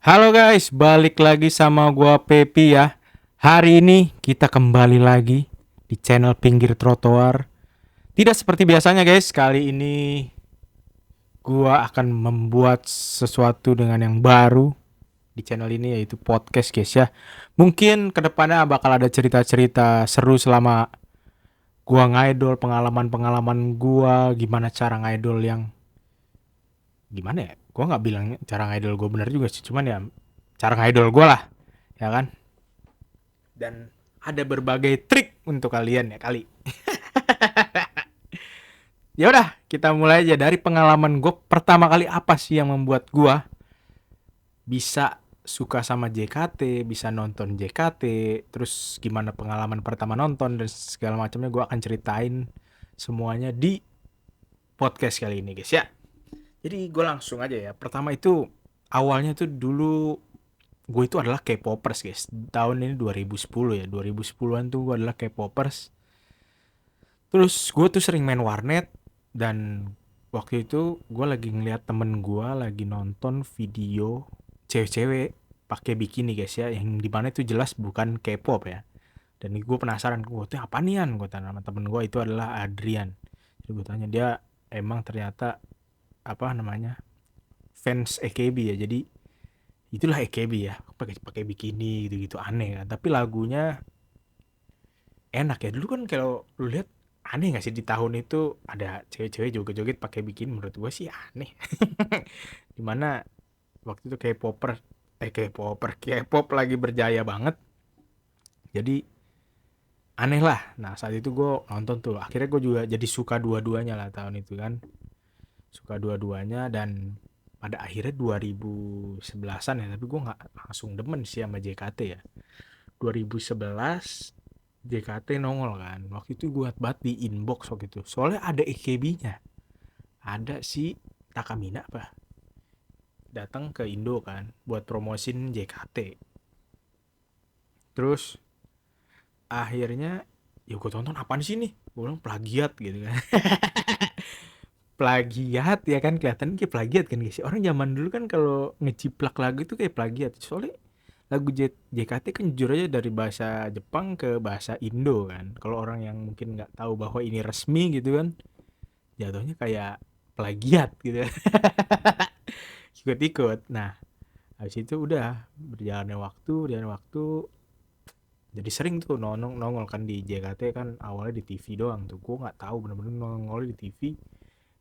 Halo guys, balik lagi sama gua Pepi ya. Hari ini kita kembali lagi di channel Pinggir Trotoar. Tidak seperti biasanya guys, kali ini gua akan membuat sesuatu dengan yang baru di channel ini yaitu podcast guys ya. Mungkin kedepannya bakal ada cerita-cerita seru selama gua ngidol, pengalaman-pengalaman gua, gimana cara ngidol yang gimana ya? Gua nggak bilang cara ngidol gua bener juga sih, cuman ya cara ngidol gua lah, ya kan? Dan ada berbagai trik untuk kalian ya kali. Ya udah, kita mulai aja dari pengalaman gue pertama kali apa sih yang membuat gue bisa suka sama JKT, bisa nonton JKT, terus gimana pengalaman pertama nonton dan segala macamnya gue akan ceritain semuanya di podcast kali ini guys ya. Jadi gue langsung aja ya. Pertama itu awalnya tuh dulu gue itu adalah K-popers guys. Tahun ini 2010 ya, 2010-an tuh gue adalah K-popers. Terus gue tuh sering main warnet dan waktu itu gue lagi ngeliat temen gue lagi nonton video cewek-cewek pakai bikini guys ya, yang dimana itu jelas bukan K-pop ya. Dan gue penasaran, gue tuh apa nian, gue tanya sama temen gue itu adalah Adrian. Jadi gue tanya dia, emang ternyata apa namanya fans AKB ya, jadi itulah AKB ya, pakai pakai bikini gitu gitu aneh kan, tapi lagunya enak ya. Dulu kan kalau lu lihat, aneh nggak sih di tahun itu ada cewek-cewek joget-joget pakai bikini, menurut gue sih aneh. Dimana waktu itu K-pop lagi berjaya banget, jadi aneh lah. Nah saat itu gue nonton tuh, akhirnya gue juga jadi suka dua-duanya lah tahun itu kan, suka dua-duanya. Dan pada akhirnya 2011-an ya, tapi gue nggak langsung demen sih sama JKT ya. 2011 JKT nongol kan, waktu itu gue banget di inbox waktu itu, soalnya ada EKB-nya, ada si Takamina apa datang ke Indo kan buat promosin JKT. Terus akhirnya ya gue tonton, apaan sih nih, gue bilang plagiat gitu kan. Plagiat ya kan, kelihatan kayak plagiat kan guys, orang zaman dulu kan kalau ngeciplak lagu itu kayak plagiat, soalnya lagu JKT kan jujur aja dari bahasa Jepang ke bahasa Indo kan. Kalau orang yang mungkin nggak tahu bahwa ini resmi gitu kan, jatuhnya kayak plagiat gitu. Ikut-ikut. Nah habis itu udah berjalannya waktu jadi sering tuh nongol nongol kan di JKT kan, awalnya di TV doang tuh, gue nggak tahu bener-bener nongol di TV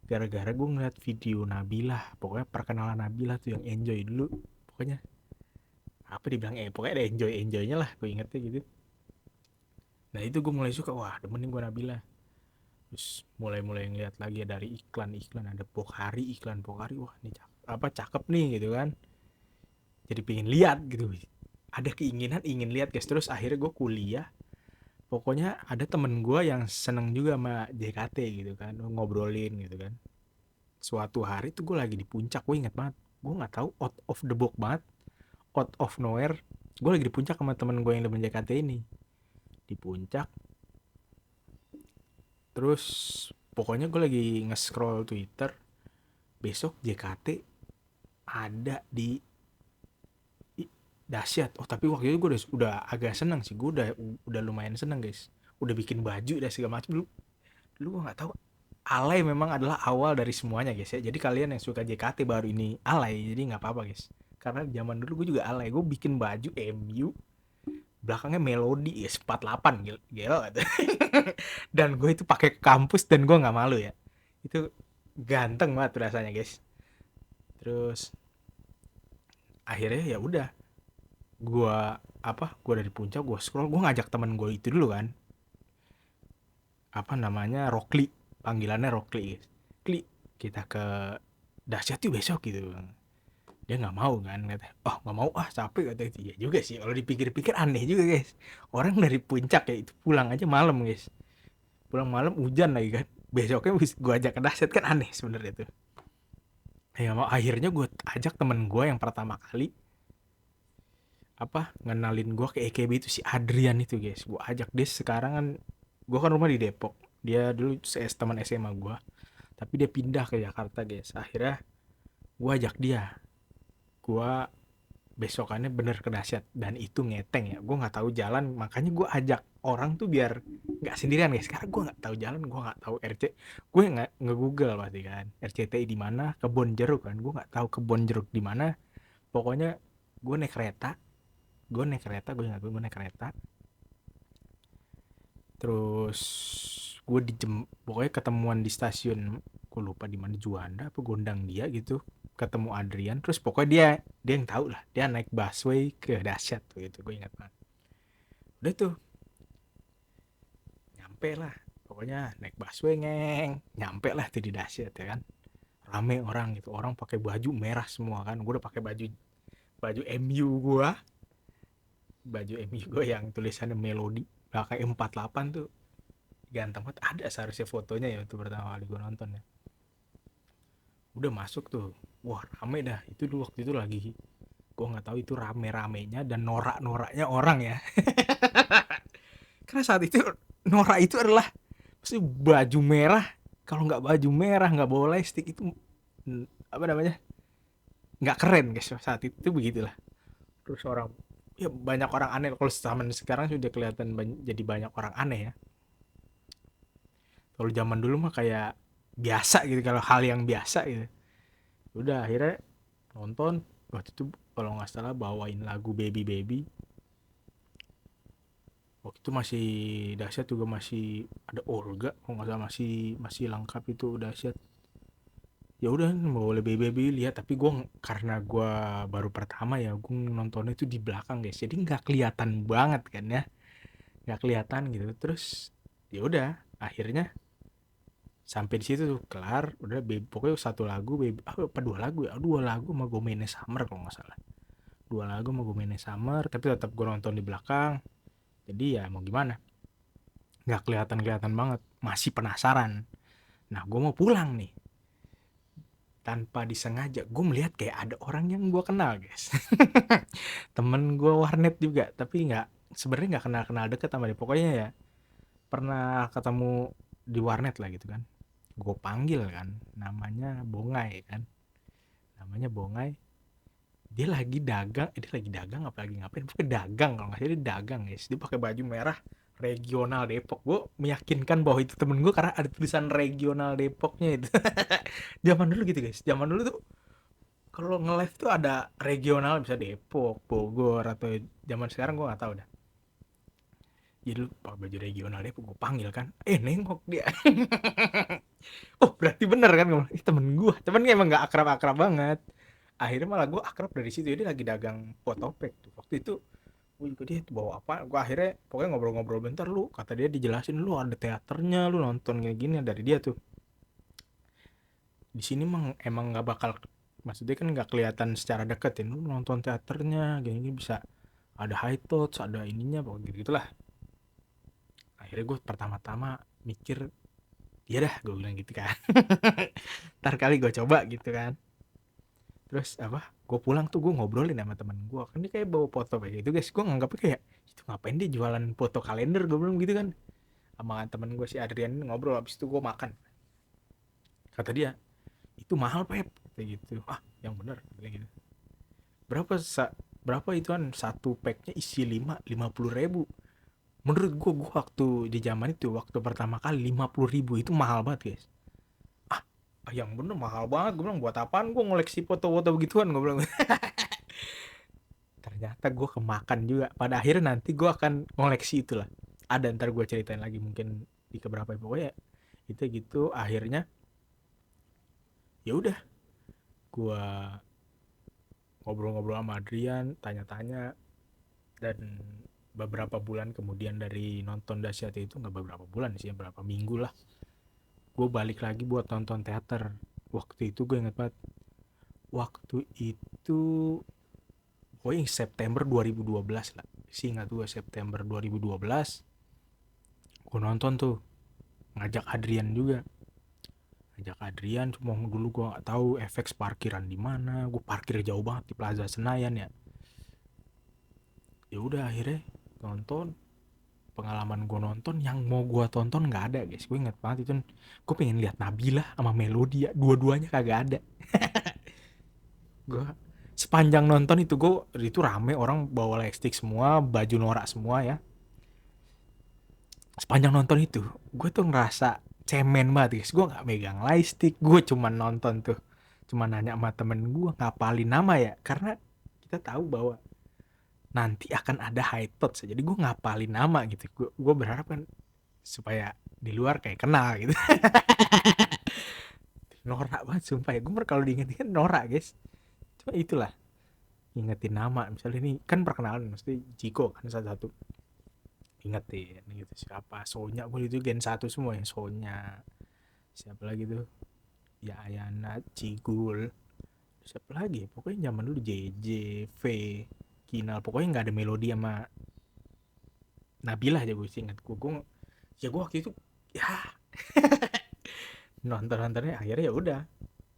gara-gara gue ngeliat video Nabilah, pokoknya perkenalan Nabilah tuh yang enjoy dulu. Pokoknya apa dibilang, pokoknya ada enjoy enjoynya lah, gue ingetnya gitu. Nah itu gue mulai suka, wah demen nih gue Nabila. Terus mulai ngeliat lagi dari iklan-iklan, ada Pokari, iklan Pokari, wah ini cakep nih gitu kan, jadi pengen lihat gitu, ada keinginan ingin lihat guys. Terus akhirnya gue kuliah, pokoknya ada temen gue yang seneng juga sama JKT gitu kan, ngobrolin gitu kan. Suatu hari tuh gue lagi di puncak, gue inget banget, gue nggak tahu, out of the box banget, out of nowhere, gue lagi di puncak sama temen gue yang demen JKT ini, di puncak. Terus pokoknya gue lagi nge-scroll Twitter, besok JKT ada di dahsyat. Oh tapi waktu itu gue udah agak seneng sih, gue udah lumayan seneng guys, udah bikin baju dan segala macam. Dulu gue nggak tahu, alay memang adalah awal dari semuanya guys ya. Jadi kalian yang suka JKT baru ini alay, jadi nggak apa-apa guys, karena zaman dulu gue juga alay, gue bikin baju MU belakangnya melodi ya 48 gila, gila. Dan gue itu pakai ke kampus dan gue nggak malu ya, itu ganteng banget rasanya guys. Terus akhirnya ya udah, gue gue dari puncak, gue scroll, gue ngajak temen gue itu dulu kan, apa namanya, Rokli, panggilannya Rokli guys. Kli, kita ke dahsyat yuk besok gitu. Dia nggak mau kan, kata, oh nggak mau ah capek, kata. Iya juga sih, kalau dipikir-pikir aneh juga guys, orang dari puncak ya itu pulang aja malam guys, pulang malam hujan lagi kan, besoknya gue ajak ke dahsyat, kan aneh sebenarnya tuh. Ya mau, akhirnya gue ajak temen gue yang pertama kali ngenalin gue ke EKB itu, si Adrian itu guys. Gue ajak dia, sekarang kan gue kan rumah di Depok, dia dulu teman SMA gue, tapi dia pindah ke Jakarta guys. Akhirnya gue ajak dia, gue besokannya bener kedahsyat, dan itu ngeteng ya, gue nggak tahu jalan, makanya gue ajak orang tuh biar nggak sendirian guys, karena gue nggak tahu jalan, gue nggak tahu gue nggak Google pasti kan RCTI di mana, kebon jeruk kan, gue nggak tahu kebon jeruk di mana. Pokoknya gue naik kereta, gue naik kereta, terus gue pokoknya ketemuan di stasiun, gue lupa di mana, Juanda apa Gondang Dia gitu, ketemu Adrian, terus pokoknya dia yang tahu lah, dia naik busway ke Dahsyat tuh gitu, gue ingat banget. Udah tuh nyampe lah, pokoknya naik busway nyampe lah tuh di Dahsyat ya kan, rame orang gitu, orang pakai baju merah semua kan, gue udah pakai baju baju MU gue, yang tulisannya Melody pakai 48 tuh, ganteng banget, ada seharusnya fotonya ya, itu pertama kali gue nonton ya. Udah masuk tuh, wah rame dah itu dulu, waktu itu lagi, gue nggak tahu itu rame-ramenya dan norak-noraknya orang ya. Karena saat itu norak itu adalah pasti baju merah, kalau nggak baju merah nggak bawa lightstick itu apa namanya, nggak keren guys, saat itu begitulah. Terus orang, ya banyak orang aneh, kalau zaman sekarang sudah kelihatan jadi banyak orang aneh ya, kalau zaman dulu mah kayak biasa gitu, kalau hal yang biasa gitu. Udah akhirnya nonton, waktu itu kalau nggak salah bawain lagu Baby Baby, waktu itu masih Dahsyat juga masih ada Olga kalau nggak salah, masih masih lengkap itu Dahsyat. Ya udah boleh Baby Baby lihat, tapi gue karena gue baru pertama ya, gue nontonnya itu di belakang guys, jadi nggak kelihatan banget kan ya, nggak kelihatan gitu. Terus ya udah akhirnya sampai di situ tuh kelar, udah baby, pokoknya satu lagu baby, apa dua lagu ya, dua lagu sama Gomene Summer kalau nggak salah, dua lagu sama Gomene Summer, tapi tetap gue nonton di belakang, jadi ya mau gimana, nggak kelihatan banget, masih penasaran. Nah gue mau pulang nih, tanpa disengaja gue melihat kayak ada orang yang gue kenal guys. Temen gue warnet juga, tapi nggak, sebenarnya nggak kenal deket sama dia, pokoknya ya pernah ketemu di warnet lah gitu kan. Gue panggil kan, namanya Bongai kan, namanya Bongai. Dia lagi dagang apa lagi ngapain, pokoknya dagang, kalau nggak salah dia dagang guys, dia pakai baju merah regional Depok. Gue meyakinkan bahwa itu temen gue karena ada tulisan regional Depoknya itu. Zaman dulu gitu guys, zaman dulu tuh kalau nge-live tuh ada regional, bisa Depok, Bogor, atau zaman sekarang gue nggak tahu dah. Jadi lu pakai baju regional Depok, gue panggil kan, nengok dia. Oh berarti bener kan, gue temen gue, cuman emang nggak akrab banget. Akhirnya malah gue akrab dari situ, dia lagi dagang potopek tuh waktu itu. Gue juga, dia bawa apa, gue akhirnya pokoknya ngobrol-ngobrol bentar, lu kata dia dijelasin, lu ada teaternya, lu nonton kayak gini dari dia tuh. Di sini emang nggak bakal, maksudnya kan nggak kelihatan secara deket ya, lu nonton teaternya gini bisa ada high touch, ada ininya, pokoknya gitu gitulah. Akhirnya gue pertama-tama mikir, iya dah gue bilang gitu kan. Ntar kali gue coba gitu kan. Terus apa, gue pulang tuh gue ngobrolin sama temen gue kan, dia kayak bawa foto kayak gitu guys, gue nganggapnya kayak itu ngapain dia jualan foto kalender, gue bilang gitu kan sama temen gue si Adrian. Ngobrol habis itu gue makan, kata dia itu mahal Pep, kayak gitu. Ah yang bener kayak gitu. berapa berapa itu kan, satu packnya isi 50.000. Menurut gue waktu di zaman itu, waktu pertama kali 50.000 itu mahal banget guys. Ah yang bener mahal banget, gue bilang buat apaan gue ngoleksi foto-foto begituan, gue bilang. Ternyata gue kemakan juga, pada akhirnya nanti gue akan ngoleksi itulah, ada, ntar gue ceritain lagi mungkin di keberapa, pokoknya itu gitu. Akhirnya ya udah, gue ngobrol-ngobrol sama Adrian, tanya-tanya, dan beberapa bulan kemudian dari nonton Dahsyat itu, nggak beberapa bulan sih, berapa minggu lah, gue balik lagi buat nonton teater. Waktu itu gue inget banget, waktu itu pokoknya September 2012 lah, seingat gue September 2012 gue nonton tuh, ngajak Adrian juga, cuma dulu gue nggak tahu efek parkiran di mana, gue parkir jauh banget di Plaza Senayan ya. Ya udah akhirnya nonton, pengalaman gue nonton yang mau gue tonton nggak ada guys, gue inget banget itu, gue pengen lihat Nabila sama Melody ya, dua-duanya kagak ada. gue Sepanjang nonton itu itu rame orang bawa lightstick semua, baju norak semua ya. Sepanjang nonton itu gue tuh ngerasa cemen banget guys. Gue nggak megang lightstick, gue cuma nonton tuh, cuma nanya sama temen gue ngapalin nama ya, karena kita tahu bahwa nanti akan ada high touch, jadi gue ngapalin nama gitu. Gue berharap kan supaya di luar kayak kenal gitu. Norak banget sumpah ya, gue kalau diinget-inget norak guys. Cuma itulah, ingetin nama misalnya ini kan perkenalan mesti Jiko kan satu-satu, ingetin gitu siapa Sonya, gue itu gen satu semua ya, Sonya siapa lagi tuh ya, Ayana, Cigul, siapa lagi pokoknya zaman dulu JJ, V, Kinal, pokoknya nggak ada Melodi sama Nabila aja gue ingat. Gue waktu itu ya nontonnya akhirnya ya udah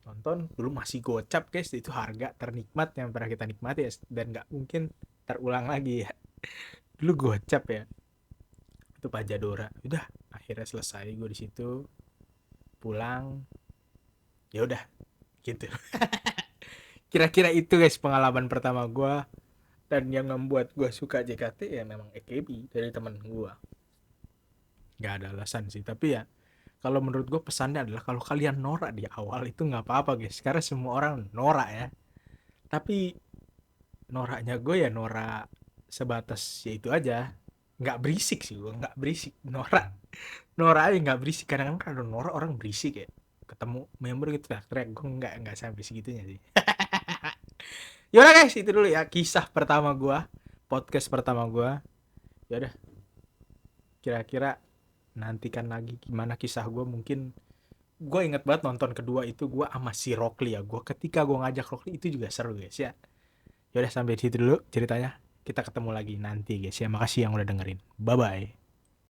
nonton. Dulu masih gocap guys, itu harga ternikmat yang pernah kita nikmati ya, dan nggak mungkin terulang lagi ya. Dulu gocap ya, itu Pajadora. Udah akhirnya selesai gue di situ, pulang ya udah gitu. Kira-kira itu guys pengalaman pertama gue, dan yang membuat gue suka JKT ya memang AKB dari temen gue. Nggak ada alasan sih, tapi ya kalau menurut gue pesannya adalah kalau kalian norak di awal itu nggak apa-apa guys, karena semua orang norak ya. Tapi noraknya gue ya norak sebatas ya itu aja, nggak berisik sih, gue nggak berisik norak. Norak aja nggak berisik. Kadang-kadang kalau norak orang berisik ya, ketemu member gitu teriak-teriak. Gue nggak sampai segitunya sih. Yaudah guys, itu dulu ya kisah pertama gue, podcast pertama gue. Ya udah, kira-kira nantikan lagi gimana kisah gue. Mungkin gue inget banget nonton kedua itu gue sama si Rockly ya. Gue ketika gue ngajak Rockly itu juga seru guys ya. Yaudah sampai di situ dulu ceritanya. Kita ketemu lagi nanti guys ya. Makasih yang udah dengerin. Bye bye.